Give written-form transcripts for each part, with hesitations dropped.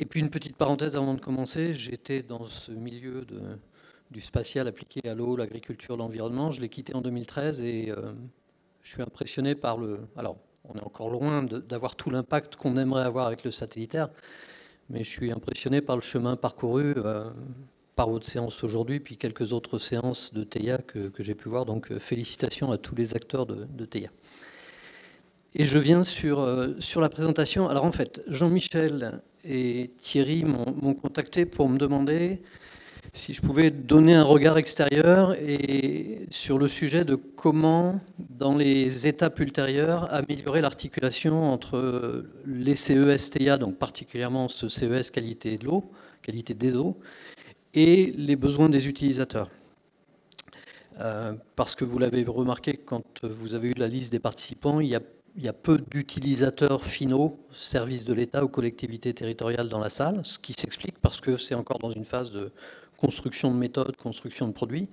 Et puis une petite parenthèse avant de commencer, j'étais dans ce milieu du spatial appliqué à l'eau, l'agriculture, l'environnement. Je l'ai quitté en 2013 et je suis impressionné par le... Alors, on est encore loin d'avoir tout l'impact qu'on aimerait avoir avec le satellitaire, mais je suis impressionné par le chemin parcouru par votre séance aujourd'hui, puis quelques autres séances de TEIA que j'ai pu voir. Donc félicitations à tous les acteurs de TEIA. Et je viens sur la présentation. Alors en fait, Jean-Michel et Thierry m'ont contacté pour me demander si je pouvais donner un regard extérieur et sur le sujet de comment, dans les étapes ultérieures, améliorer l'articulation entre les CES TEIA, donc particulièrement ce CES qualité de l'eau, qualité des eaux, et les besoins des utilisateurs. Parce que vous l'avez remarqué quand vous avez eu la liste des participants, il y a peu d'utilisateurs finaux, services de l'État ou collectivités territoriales dans la salle, ce qui s'explique parce que c'est encore dans une phase de construction de méthodes, construction de produits.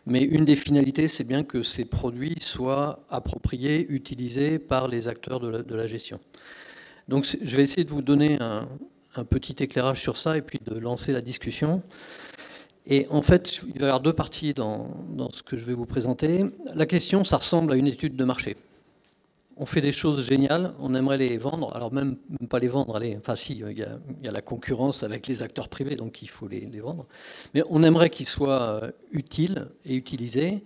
Mais une des finalités, c'est bien que ces produits soient appropriés, utilisés par les acteurs de la gestion. Donc je vais essayer de vous donner un petit éclairage sur ça et puis de lancer la discussion. Et en fait, il va y avoir deux parties dans ce que je vais vous présenter. La question, ça ressemble à une étude de marché. On fait des choses géniales, on aimerait les vendre, alors même pas les vendre, enfin si, il y a la concurrence avec les acteurs privés, donc il faut les vendre, mais on aimerait qu'ils soient utiles et utilisés,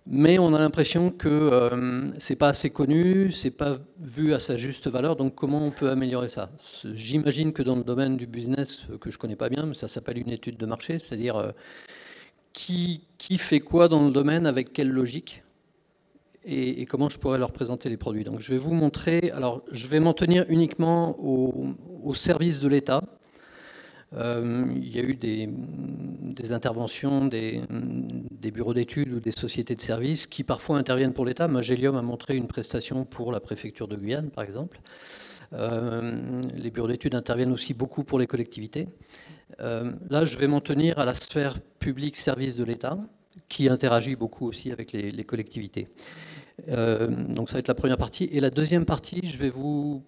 mais on a l'impression que c'est pas assez connu, c'est pas vu à sa juste valeur, donc comment on peut améliorer ça? J'imagine que dans le domaine du business, que je connais pas bien, mais ça s'appelle une étude de marché, c'est-à-dire qui fait quoi dans le domaine, avec quelle logique? Et comment je pourrais leur présenter les produits. Donc je vais vous montrer, alors je vais m'en tenir uniquement au service de l'État. Il y a eu des interventions des bureaux d'études ou des sociétés de services qui parfois interviennent pour l'État. Magélium a montré une prestation pour la préfecture de Guyane, par exemple. Les bureaux d'études interviennent aussi beaucoup pour les collectivités. Là, je vais m'en tenir à la sphère publique service de l'État, qui interagit beaucoup aussi avec les collectivités. Donc ça va être la première partie. Et la deuxième partie, je vais vous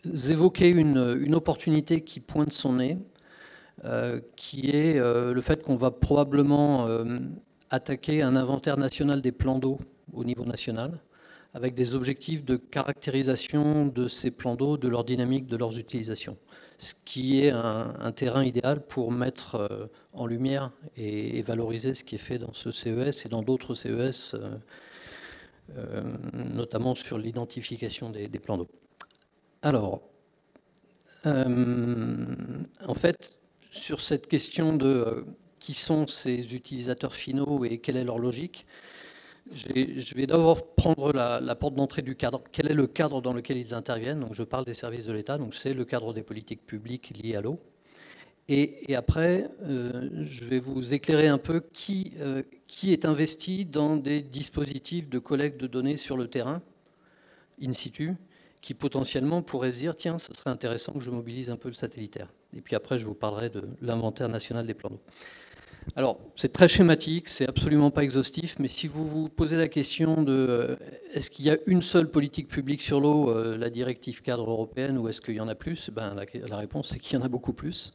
évoquer une opportunité qui pointe son nez, qui est le fait qu'on va probablement attaquer un inventaire national des plans d'eau au niveau national, avec des objectifs de caractérisation de ces plans d'eau, de leur dynamique, de leurs utilisations. Ce qui est un terrain idéal pour mettre en lumière et valoriser ce qui est fait dans ce CES et dans d'autres CES, notamment sur l'identification des plans d'eau. Alors, en fait, sur cette question de qui sont ces utilisateurs finaux et quelle est leur logique, je vais d'abord prendre la porte d'entrée du cadre. Quel est le cadre dans lequel ils interviennent? Donc, je parle des services de l'État, donc c'est le cadre des politiques publiques liées à l'eau. Et après, je vais vous éclairer un peu qui est investi dans des dispositifs de collecte de données sur le terrain, in situ, qui potentiellement pourraient se dire, tiens, ce serait intéressant que je mobilise un peu le satellitaire. Et puis après, je vous parlerai de l'inventaire national des plans d'eau. Alors, c'est très schématique, c'est absolument pas exhaustif, mais si vous vous posez la question de est-ce qu'il y a une seule politique publique sur l'eau, la directive cadre européenne, ou est-ce qu'il y en a plus? Ben, la réponse, c'est qu'il y en a beaucoup plus.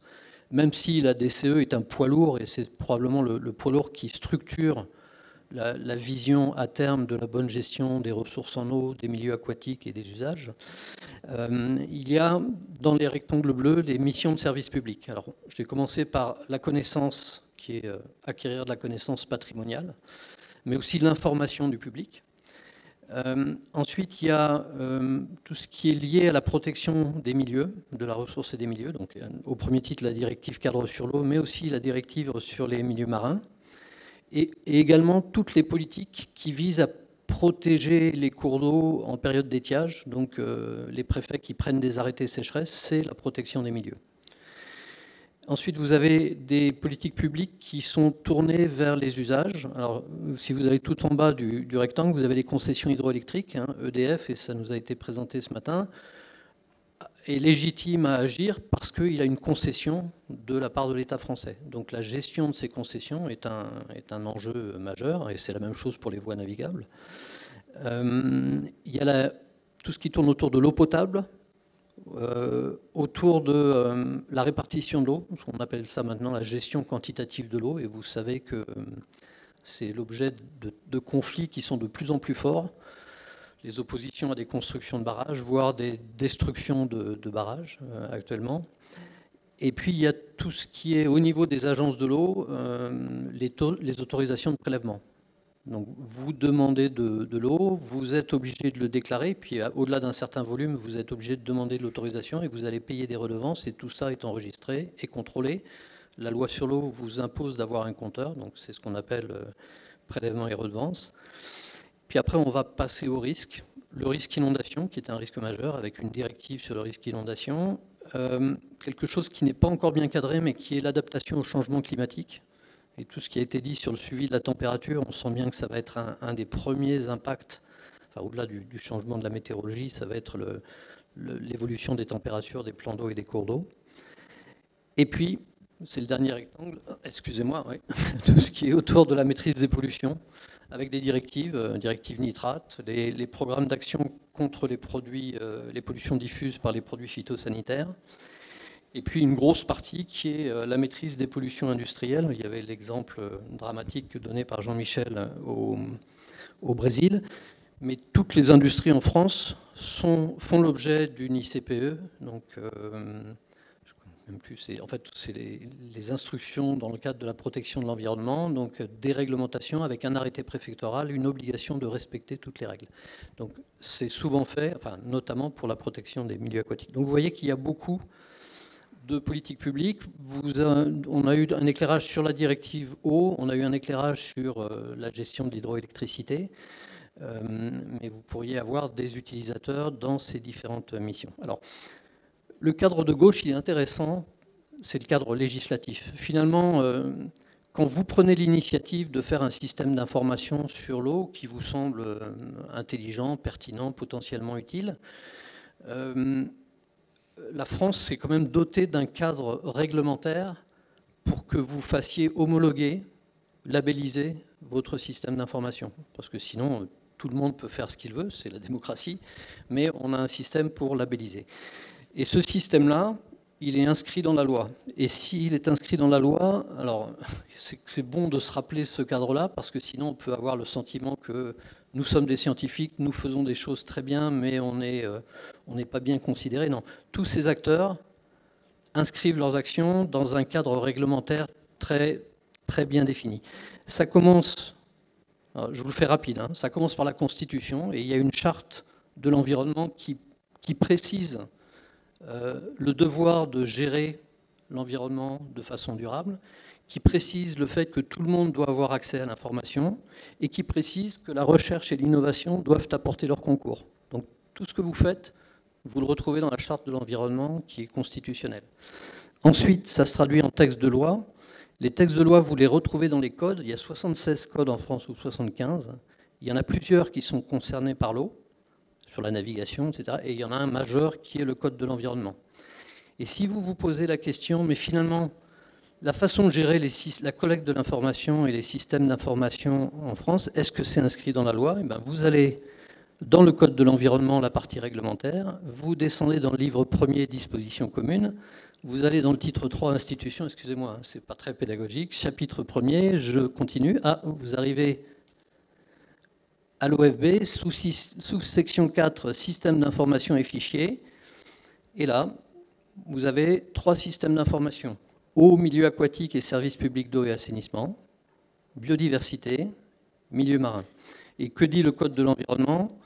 Même si la DCE est un poids lourd, et c'est probablement le poids lourd qui structure la vision à terme de la bonne gestion des ressources en eau, des milieux aquatiques et des usages, il y a dans les rectangles bleus les missions de service public. Alors, je vais commencer par la connaissance, qui est acquérir de la connaissance patrimoniale, mais aussi de l'information du public. Ensuite, il y a tout ce qui est lié à la protection des milieux, de la ressource et des milieux. Donc, au premier titre, la directive cadre sur l'eau, mais aussi la directive sur les milieux marins. Et également toutes les politiques qui visent à protéger les cours d'eau en période d'étiage. Donc, les préfets qui prennent des arrêtés sécheresse, c'est la protection des milieux. Ensuite, vous avez des politiques publiques qui sont tournées vers les usages. Alors, si vous allez tout en bas du rectangle, vous avez les concessions hydroélectriques, EDF, et ça nous a été présenté ce matin, est légitime à agir parce qu'il a une concession de la part de l'État français. Donc la gestion de ces concessions est un enjeu majeur, et c'est la même chose pour les voies navigables. Il y a tout ce qui tourne autour de l'eau potable, autour de la répartition de l'eau. On appelle ça maintenant la gestion quantitative de l'eau, et vous savez que c'est l'objet de conflits qui sont de plus en plus forts. Les oppositions à des constructions de barrages, voire des destructions de barrages actuellement. Et puis il y a tout ce qui est au niveau des agences de l'eau, les autorisations de prélèvement. Donc vous demandez de l'eau, vous êtes obligé de le déclarer, puis au-delà d'un certain volume, vous êtes obligé de demander de l'autorisation et vous allez payer des redevances, et tout ça est enregistré et contrôlé. La loi sur l'eau vous impose d'avoir un compteur, donc c'est ce qu'on appelle prélèvement et redevances. Puis après, on va passer au risque. Le risque inondation, qui est un risque majeur, avec une directive sur le risque inondation. Quelque chose qui n'est pas encore bien cadré, mais qui est l'adaptation au changement climatique. Et tout ce qui a été dit sur le suivi de la température, on sent bien que ça va être un des premiers impacts, enfin, au-delà du changement de la météorologie, ça va être l'évolution des températures des plans d'eau et des cours d'eau. Et puis, c'est le dernier rectangle, excusez-moi, oui, tout ce qui est autour de la maîtrise des pollutions, avec des directives, directives nitrates, les programmes d'action contre les pollutions diffuses par les produits phytosanitaires, et puis une grosse partie qui est la maîtrise des pollutions industrielles. Il y avait l'exemple dramatique donné par Jean-Michel au Brésil, mais toutes les industries en France font l'objet d'une ICPE, donc même plus, en fait, c'est les instructions dans le cadre de la protection de l'environnement, donc des réglementations avec un arrêté préfectoral, une obligation de respecter toutes les règles. Donc c'est souvent fait, enfin, notamment pour la protection des milieux aquatiques. Donc vous voyez qu'il y a beaucoup de politiques publiques. On a eu un éclairage sur la directive eau, on a eu un éclairage sur la gestion de l'hydroélectricité, mais vous pourriez avoir des utilisateurs dans ces différentes missions. Alors, le cadre de gauche, il est intéressant, c'est le cadre législatif. Finalement, quand vous prenez l'initiative de faire un système d'information sur l'eau qui vous semble intelligent, pertinent, potentiellement utile, la France s'est quand même dotée d'un cadre réglementaire pour que vous fassiez homologuer, labelliser votre système d'information. Parce que sinon, tout le monde peut faire ce qu'il veut, c'est la démocratie, mais on a un système pour labelliser. Et ce système-là, il est inscrit dans la loi. Et s'il est inscrit dans la loi, alors c'est bon de se rappeler ce cadre-là, parce que sinon on peut avoir le sentiment que nous sommes des scientifiques, nous faisons des choses très bien, mais on n'est pas bien considérés. Non, tous ces acteurs inscrivent leurs actions dans un cadre réglementaire très, très bien défini. Ça commence, alors je vous le fais rapide, hein, ça commence par la Constitution, et il y a une charte de l'environnement qui précise le devoir de gérer l'environnement de façon durable, qui précise le fait que tout le monde doit avoir accès à l'information et qui précise que la recherche et l'innovation doivent apporter leur concours. Donc tout ce que vous faites, vous le retrouvez dans la charte de l'environnement qui est constitutionnelle. Ensuite, ça se traduit en texte de loi. Les textes de loi, vous les retrouvez dans les codes. Il y a 76 codes en France ou 75. Il y en a plusieurs qui sont concernés par l'eau, sur la navigation, etc. Et il y en a un majeur qui est le code de l'environnement. Et si vous vous posez la question, mais finalement, la façon de gérer la collecte de l'information et les systèmes d'information en France, est-ce que c'est inscrit dans la loi? Vous allez dans le code de l'environnement, la partie réglementaire, vous descendez dans le livre 1er, dispositions communes, vous allez dans le titre 3, institutions, excusez-moi, c'est pas très pédagogique, chapitre 1er, je continue, vous arrivez à l'OFB, sous-section 4, système d'information et fichiers. Et là, vous avez 3 systèmes d'information. Eau, milieu aquatique et services publics d'eau et assainissement. Biodiversité, milieu marin. Et que dit le Code de l'environnement?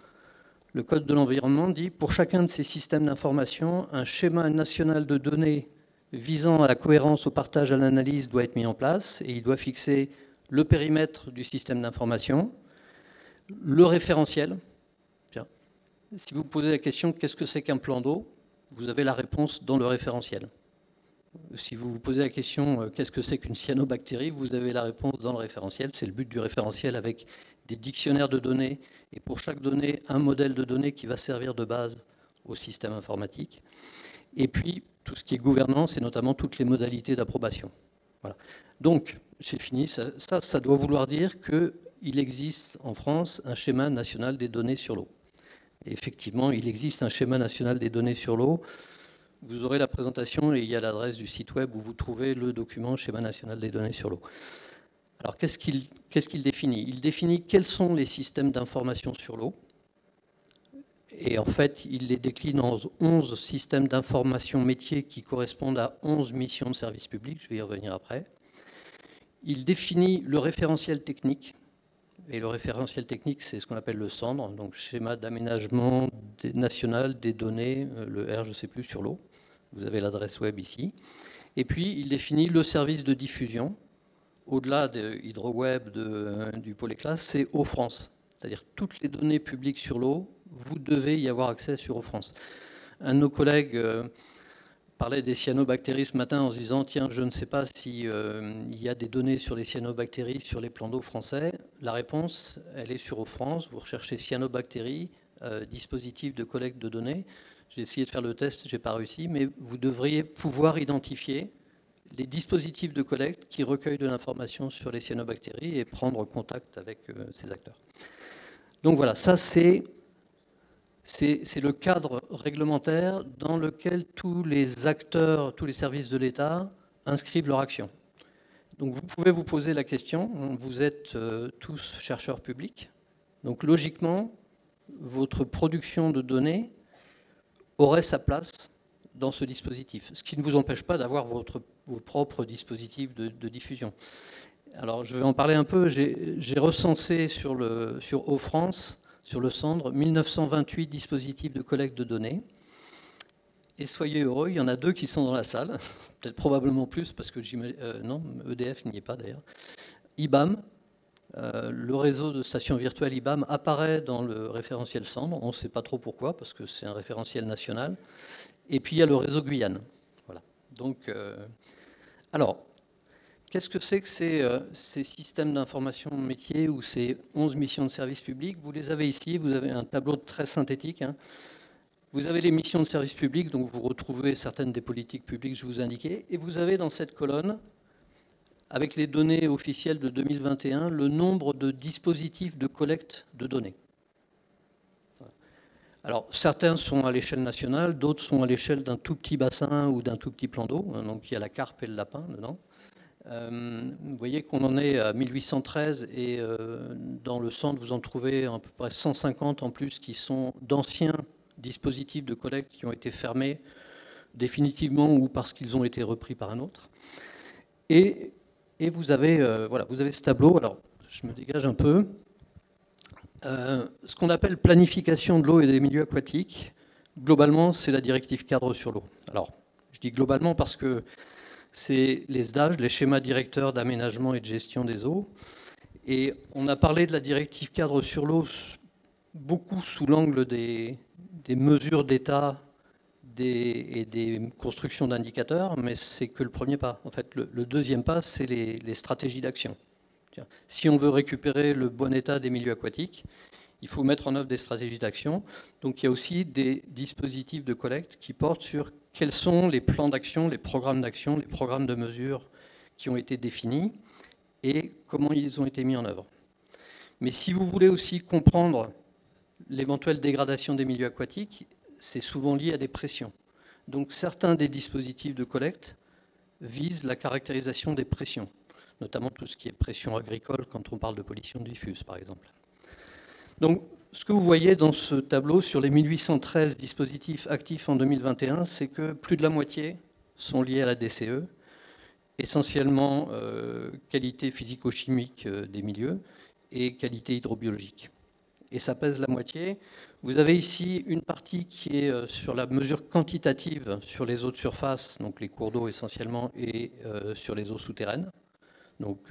Le Code de l'environnement dit, pour chacun de ces systèmes d'information, un schéma national de données visant à la cohérence, au partage, à l'analyse doit être mis en place. Et il doit fixer le périmètre du système d'information, le référentiel. Tiens. Si vous posez la question, qu'est-ce que c'est qu'un plan d'eau? Vous avez la réponse dans le référentiel. Si vous vous posez la question, qu'est-ce que c'est qu'une cyanobactérie? Vous avez la réponse dans le référentiel. C'est le but du référentiel avec des dictionnaires de données. Et pour chaque donnée, un modèle de données qui va servir de base au système informatique. Et puis, tout ce qui est gouvernance et notamment toutes les modalités d'approbation. Voilà. Donc, j'ai fini. Ça doit vouloir dire que il existe en France un schéma national des données sur l'eau. Et effectivement, il existe un schéma national des données sur l'eau. Vous aurez la présentation et il y a l'adresse du site web où vous trouvez le document schéma national des données sur l'eau. Alors, qu'est-ce qu'il définit? Il définit quels sont les systèmes d'information sur l'eau. Et en fait, il les décline en 11 systèmes d'information métiers qui correspondent à 11 missions de service public. Je vais y revenir après. Il définit le référentiel technique. Et le référentiel technique, c'est ce qu'on appelle le CENDRE, donc schéma d'aménagement national des données, le R, je ne sais plus, sur l'eau. Vous avez l'adresse web ici. Et puis, il définit le service de diffusion. Au-delà de HydroWeb, du pôle éclat, c'est Eau-France. C'est-à-dire toutes les données publiques sur l'eau, vous devez y avoir accès sur Eau-France. Un de nos collègues parlait des cyanobactéries ce matin en se disant « Tiens, je ne sais pas s'il y a des données sur les cyanobactéries sur les plans d'eau français ». La réponse, elle est sur Eau-France. Vous recherchez cyanobactéries, dispositif de collecte de données. J'ai essayé de faire le test, je n'ai pas réussi, mais vous devriez pouvoir identifier les dispositifs de collecte qui recueillent de l'information sur les cyanobactéries et prendre contact avec ces acteurs. Donc voilà, ça c'est le cadre réglementaire dans lequel tous les acteurs, tous les services de l'État inscrivent leur action. Donc vous pouvez vous poser la question, vous êtes tous chercheurs publics, donc logiquement, votre production de données aurait sa place dans ce dispositif, ce qui ne vous empêche pas d'avoir vos propres dispositifs de diffusion. Alors je vais en parler un peu, j'ai recensé sur Eau-France, sur le CENDRE, 1928 dispositifs de collecte de données. Et soyez heureux, il y en a 2 qui sont dans la salle, peut-être probablement plus, parce que non, EDF n'y est pas d'ailleurs. IBAM, le réseau de stations virtuelles IBAM apparaît dans le référentiel CENDRE, on ne sait pas trop pourquoi, parce que c'est un référentiel national. Et puis il y a le réseau Guyane. Voilà. Donc, alors, qu'est-ce que c'est que ces systèmes d'information métier ou ces 11 missions de service public? Vous les avez ici, vous avez un tableau très synthétique. Hein. Vous avez les missions de service public, donc vous retrouvez certaines des politiques publiques que je vous ai indiquées, et vous avez dans cette colonne, avec les données officielles de 2021, le nombre de dispositifs de collecte de données. Alors, certains sont à l'échelle nationale, d'autres sont à l'échelle d'un tout petit bassin ou d'un tout petit plan d'eau. Donc, il y a la carpe et le lapin dedans. Vous voyez qu'on en est à 1813 et dans le centre, vous en trouvez à peu près 150 en plus qui sont d'anciens dispositifs de collecte qui ont été fermés définitivement ou parce qu'ils ont été repris par un autre. Et vous avez, voilà, vous avez ce tableau. Alors, je me dégage un peu. Ce qu'on appelle planification de l'eau et des milieux aquatiques, globalement, c'est la directive cadre sur l'eau. Alors, je dis globalement parce que c'est les SDAG, les schémas directeurs d'aménagement et de gestion des eaux. Et on a parlé de la directive cadre sur l'eau beaucoup sous l'angle des mesures d'État et des constructions d'indicateurs, mais c'est que le premier pas. En fait, le deuxième pas, c'est les stratégies d'action. Si on veut récupérer le bon état des milieux aquatiques, il faut mettre en œuvre des stratégies d'action. Donc il y a aussi des dispositifs de collecte qui portent sur quels sont les plans d'action, les programmes d'action, les programmes de mesures qui ont été définis et comment ils ont été mis en œuvre. Mais si vous voulez aussi comprendre l'éventuelle dégradation des milieux aquatiques, c'est souvent lié à des pressions. Donc certains des dispositifs de collecte visent la caractérisation des pressions, notamment tout ce qui est pression agricole quand on parle de pollution diffuse, par exemple. Donc, ce que vous voyez dans ce tableau sur les 1813 dispositifs actifs en 2021, c'est que plus de la moitié sont liés à la DCE, essentiellement qualité physico-chimique des milieux et qualité hydrobiologique. Et ça pèse la moitié. Vous avez ici une partie qui est sur la mesure quantitative sur les eaux de surface, donc les cours d'eau essentiellement, et sur les eaux souterraines. Donc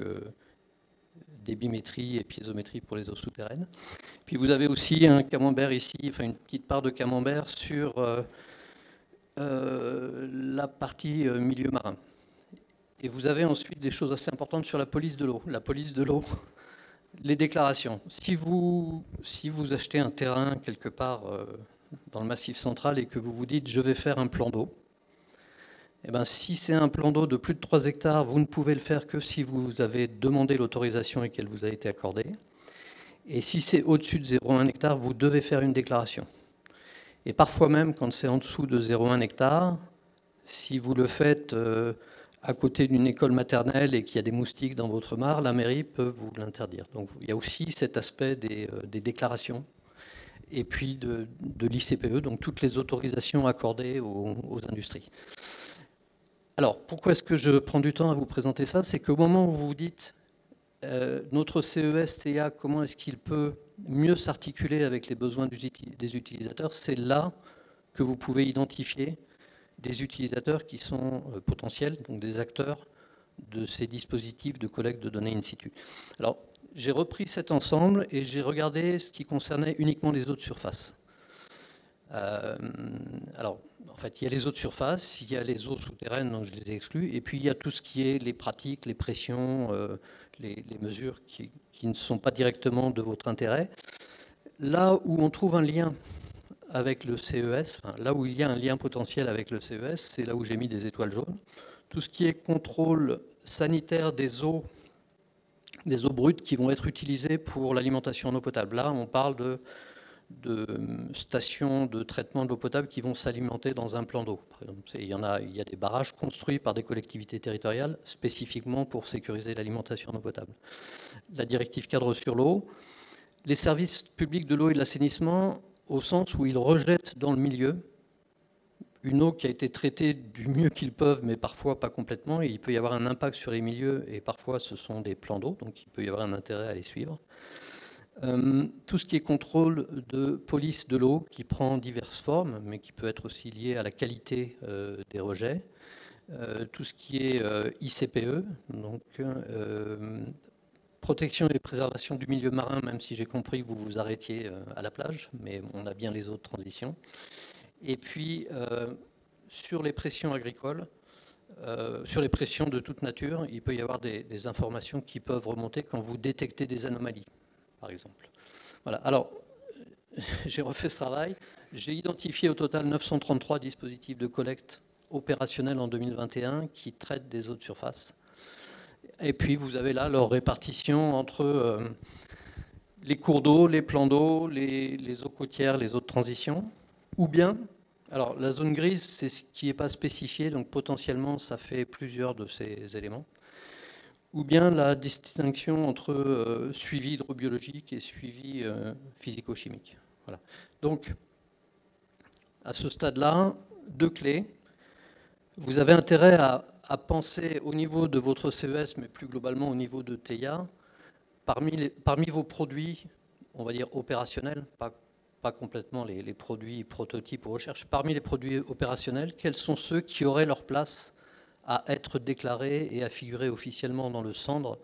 débimétrie et piézométrie pour les eaux souterraines. Puis vous avez aussi un camembert ici, enfin une petite part de camembert sur la partie milieu marin. Et vous avez ensuite des choses assez importantes sur la police de l'eau. La police de l'eau, les déclarations. Si vous achetez un terrain quelque part dans le Massif central et que vous vous dites « je vais faire un plan d'eau », eh bien, si c'est un plan d'eau de plus de 3 hectares, vous ne pouvez le faire que si vous avez demandé l'autorisation et qu'elle vous a été accordée. Et si c'est au-dessus de 0,1 hectare, vous devez faire une déclaration. Et parfois même, quand c'est en dessous de 0,1 hectare, si vous le faites à côté d'une école maternelle et qu'il y a des moustiques dans votre mare, la mairie peut vous l'interdire. Donc il y a aussi cet aspect des déclarations et puis de l'ICPE, donc toutes les autorisations accordées aux industries. Alors, pourquoi est-ce que je prends du temps à vous présenter ça? C'est qu'au moment où vous vous dites notre CES-TA, comment est-ce qu'il peut mieux s'articuler avec les besoins des utilisateurs, c'est là que vous pouvez identifier des utilisateurs qui sont potentiels, donc des acteurs de ces dispositifs de collecte de données in situ. Alors, j'ai repris cet ensemble et j'ai regardé ce qui concernait uniquement les eaux de surface. Alors, en fait, il y a les eaux de surface, il y a les eaux souterraines, donc je les ai exclus, et puis il y a tout ce qui est les pratiques, les pressions, les mesures qui ne sont pas directement de votre intérêt. Là où on trouve un lien avec le CES, enfin, là où il y a un lien potentiel avec le CES, c'est là où j'ai mis des étoiles jaunes. Tout ce qui est contrôle sanitaire des eaux brutes qui vont être utilisées pour l'alimentation en eau potable. Là, on parle de stations de traitement de l'eau potable qui vont s'alimenter dans un plan d'eau. Il y a des barrages construits par des collectivités territoriales spécifiquement pour sécuriser l'alimentation en eau potable. La directive cadre sur l'eau, les services publics de l'eau et de l'assainissement, au sens où ils rejettent dans le milieu une eau qui a été traitée du mieux qu'ils peuvent, mais parfois pas complètement, et il peut y avoir un impact sur les milieux, et parfois ce sont des plans d'eau, donc il peut y avoir un intérêt à les suivre. Tout ce qui est contrôle de police de l'eau, qui prend diverses formes, mais qui peut être aussi lié à la qualité des rejets. Tout ce qui est ICPE, donc protection et préservation du milieu marin, même si j'ai compris que vous vous arrêtiez à la plage, mais on a bien les autres transitions. Et puis, sur les pressions agricoles, sur les pressions de toute nature, il peut y avoir des informations qui peuvent remonter quand vous détectez des anomalies, par exemple. Voilà. Alors, j'ai refait ce travail. J'ai identifié au total 933 dispositifs de collecte opérationnels en 2021 qui traitent des eaux de surface. Et puis, vous avez là leur répartition entre les cours d'eau, les plans d'eau, les eaux côtières, les eaux de transition, ou bien, alors la zone grise, c'est ce qui n'est pas spécifié, donc potentiellement, ça fait plusieurs de ces éléments, ou bien la distinction entre suivi hydrobiologique et suivi physico-chimique. Voilà. Donc, à ce stade-là, deux clés. Vous avez intérêt à penser au niveau de votre CES, mais plus globalement au niveau de TEIA, parmi vos produits, on va dire opérationnels, pas complètement les produits prototypes ou recherche, parmi les produits opérationnels, quels sont ceux qui auraient leur place à être déclarés et à figurer officiellement dans le Sandre,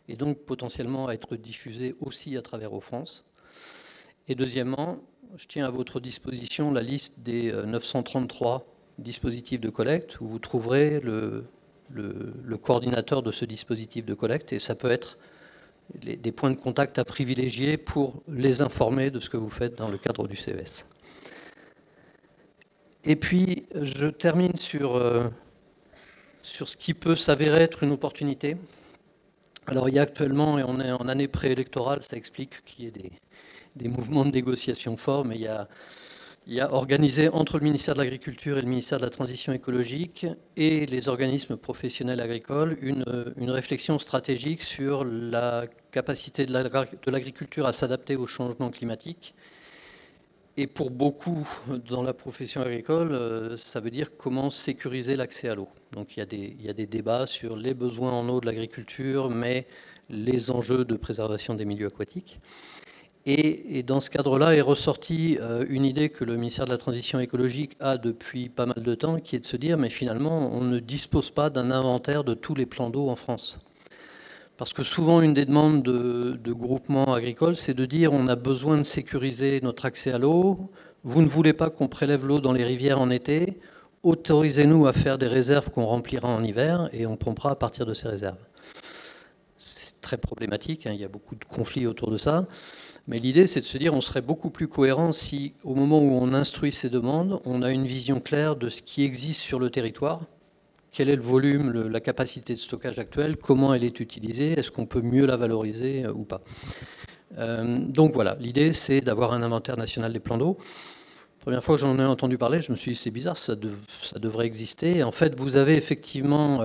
et donc potentiellement à être diffusés aussi à travers France. Et deuxièmement, je tiens à votre disposition la liste des 933 dispositifs de collecte, où vous trouverez le coordinateur de ce dispositif de collecte, et ça peut être des points de contact à privilégier pour les informer de ce que vous faites dans le cadre du CES. Et puis, je termine sur ce qui peut s'avérer être une opportunité. Alors, il y a actuellement, et on est en année préélectorale, ça explique qu'il y ait des mouvements de négociation forts, mais il y a organisé entre le ministère de l'Agriculture et le ministère de la Transition écologique et les organismes professionnels agricoles une réflexion stratégique sur la capacité de l'agriculture à s'adapter au changement climatique. Et pour beaucoup dans la profession agricole, ça veut dire comment sécuriser l'accès à l'eau. Donc il y a des débats sur les besoins en eau de l'agriculture, mais les enjeux de préservation des milieux aquatiques. Et dans ce cadre-là est ressortie une idée que le ministère de la Transition écologique a depuis pas mal de temps, qui est de se dire, mais finalement, on ne dispose pas d'un inventaire de tous les plans d'eau en France. Parce que souvent, une des demandes de groupements agricoles, c'est de dire, on a besoin de sécuriser notre accès à l'eau, vous ne voulez pas qu'on prélève l'eau dans les rivières en été, autorisez-nous à faire des réserves qu'on remplira en hiver, et on pompera à partir de ces réserves. C'est très problématique, hein, il y a beaucoup de conflits autour de ça. Mais l'idée, c'est de se dire on serait beaucoup plus cohérent si, au moment où on instruit ces demandes, on a une vision claire de ce qui existe sur le territoire, quel est le volume, la capacité de stockage actuelle, comment elle est utilisée, est-ce qu'on peut mieux la valoriser ou pas. Donc voilà, l'idée, c'est d'avoir un inventaire national des plans d'eau. Première fois que j'en ai entendu parler, je me suis dit c'est bizarre, ça devrait exister. Et en fait, vous avez effectivement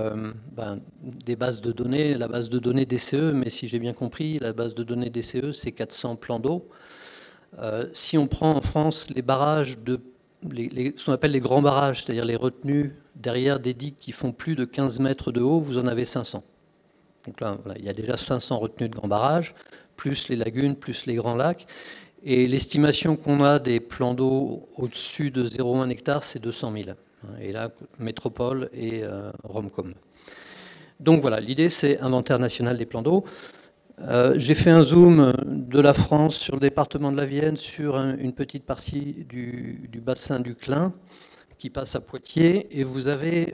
des bases de données, la base de données DCE, mais si j'ai bien compris, la base de données DCE, c'est 400 plans d'eau. Si on prend en France les barrages, ce qu'on appelle les grands barrages, c'est-à-dire les retenues derrière des digues qui font plus de 15 mètres de haut, vous en avez 500. Donc là, voilà, il y a déjà 500 retenues de grands barrages, plus les lagunes, plus les grands lacs. Et l'estimation qu'on a des plans d'eau au-dessus de 0,1 hectare, c'est 200 000. Et là, Métropole et Romcom. Donc voilà, l'idée, c'est inventaire national des plans d'eau. J'ai fait un zoom de la France sur le département de la Vienne, sur une petite partie du bassin du Clin, qui passe à Poitiers. Et vous avez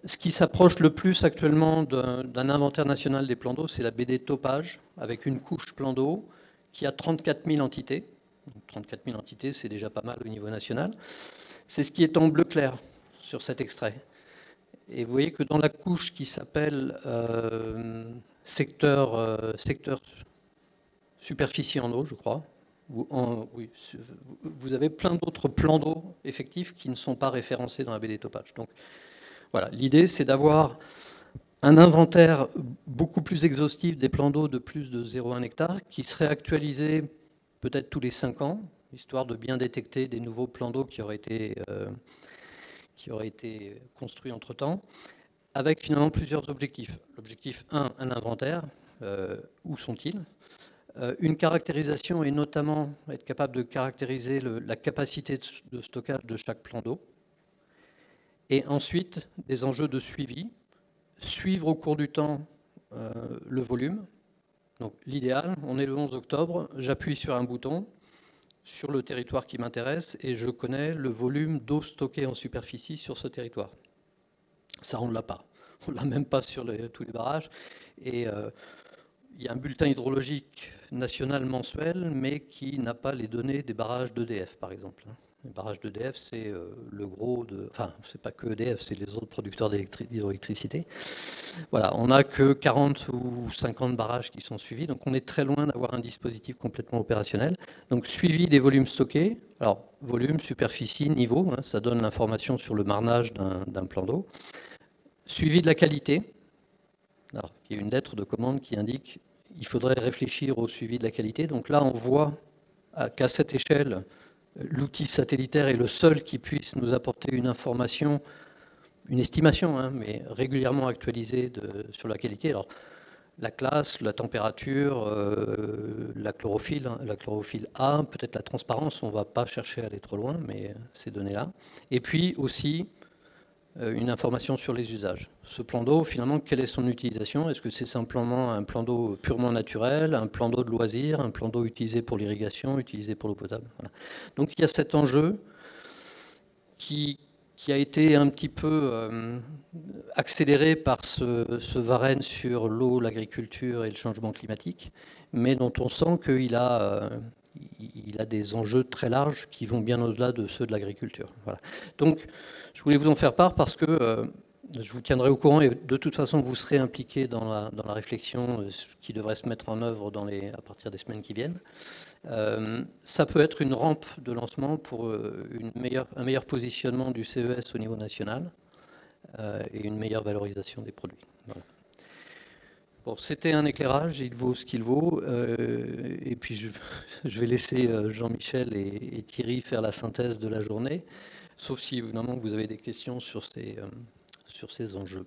ce qui s'approche le plus actuellement d'un inventaire national des plans d'eau, c'est la BD Topage, avec une couche plan d'eau, qui a 34 000 entités. 34 000 entités, c'est déjà pas mal au niveau national. C'est ce qui est en bleu clair sur cet extrait. Et vous voyez que dans la couche qui s'appelle secteur superficie en eau, je crois, oui, vous avez plein d'autres plans d'eau effectifs qui ne sont pas référencés dans la BD Topage. Donc voilà, l'idée c'est d'avoir un inventaire beaucoup plus exhaustif des plans d'eau de plus de 0,1 hectare qui serait actualisé peut-être tous les 5 ans, histoire de bien détecter des nouveaux plans d'eau qui auraient été construits entre-temps, avec finalement plusieurs objectifs. L'objectif 1, un inventaire, où sont-ils ? Une caractérisation et notamment être capable de caractériser la capacité de stockage de chaque plan d'eau. Et ensuite, des enjeux de suivi, suivre au cours du temps le volume. Donc l'idéal, on est le 11 octobre, j'appuie sur un bouton sur le territoire qui m'intéresse et je connais le volume d'eau stockée en superficie sur ce territoire. Ça, on ne l'a pas. On ne l'a même pas sur tous les barrages. Et il y a un bulletin hydrologique national mensuel, mais qui n'a pas les données des barrages d'EDF, par exemple. Les barrages d'EDF, c'est le gros de... Enfin, c'est pas que EDF, c'est les autres producteurs d'hydroélectricité. Voilà, on n'a que 40 ou 50 barrages qui sont suivis, donc on est très loin d'avoir un dispositif complètement opérationnel. Donc suivi des volumes stockés, alors volume, superficie, niveau, ça donne l'information sur le marnage d'un plan d'eau. Suivi de la qualité, alors il y a une lettre de commande qui indique qu'il faudrait réfléchir au suivi de la qualité. Donc là, on voit qu'à cette échelle, l'outil satellitaire est le seul qui puisse nous apporter une information, une estimation, mais régulièrement actualisée sur la qualité. Alors, la classe, la température, la chlorophylle A, peut-être la transparence, on ne va pas chercher à aller trop loin, mais ces données-là. Et puis aussi, une information sur les usages. Ce plan d'eau, finalement, quelle est son utilisation? Est-ce que c'est simplement un plan d'eau purement naturel, un plan d'eau de loisir, un plan d'eau utilisé pour l'irrigation, utilisé pour l'eau potable? Voilà. Donc il y a cet enjeu qui a été un petit peu accéléré par ce Varenne sur l'eau, l'agriculture et le changement climatique, mais dont on sent qu'il a des enjeux très larges qui vont bien au-delà de ceux de l'agriculture. Voilà. Donc, je voulais vous en faire part parce que je vous tiendrai au courant et de toute façon, vous serez impliqués dans la réflexion qui devrait se mettre en œuvre à partir des semaines qui viennent. Ça peut être une rampe de lancement pour un meilleur positionnement du CES au niveau national et une meilleure valorisation des produits. Voilà. Bon, c'était un éclairage, il vaut ce qu'il vaut. Et puis, je vais laisser Jean-Michel et Thierry faire la synthèse de la journée, sauf si, évidemment, vous avez des questions sur ces enjeux.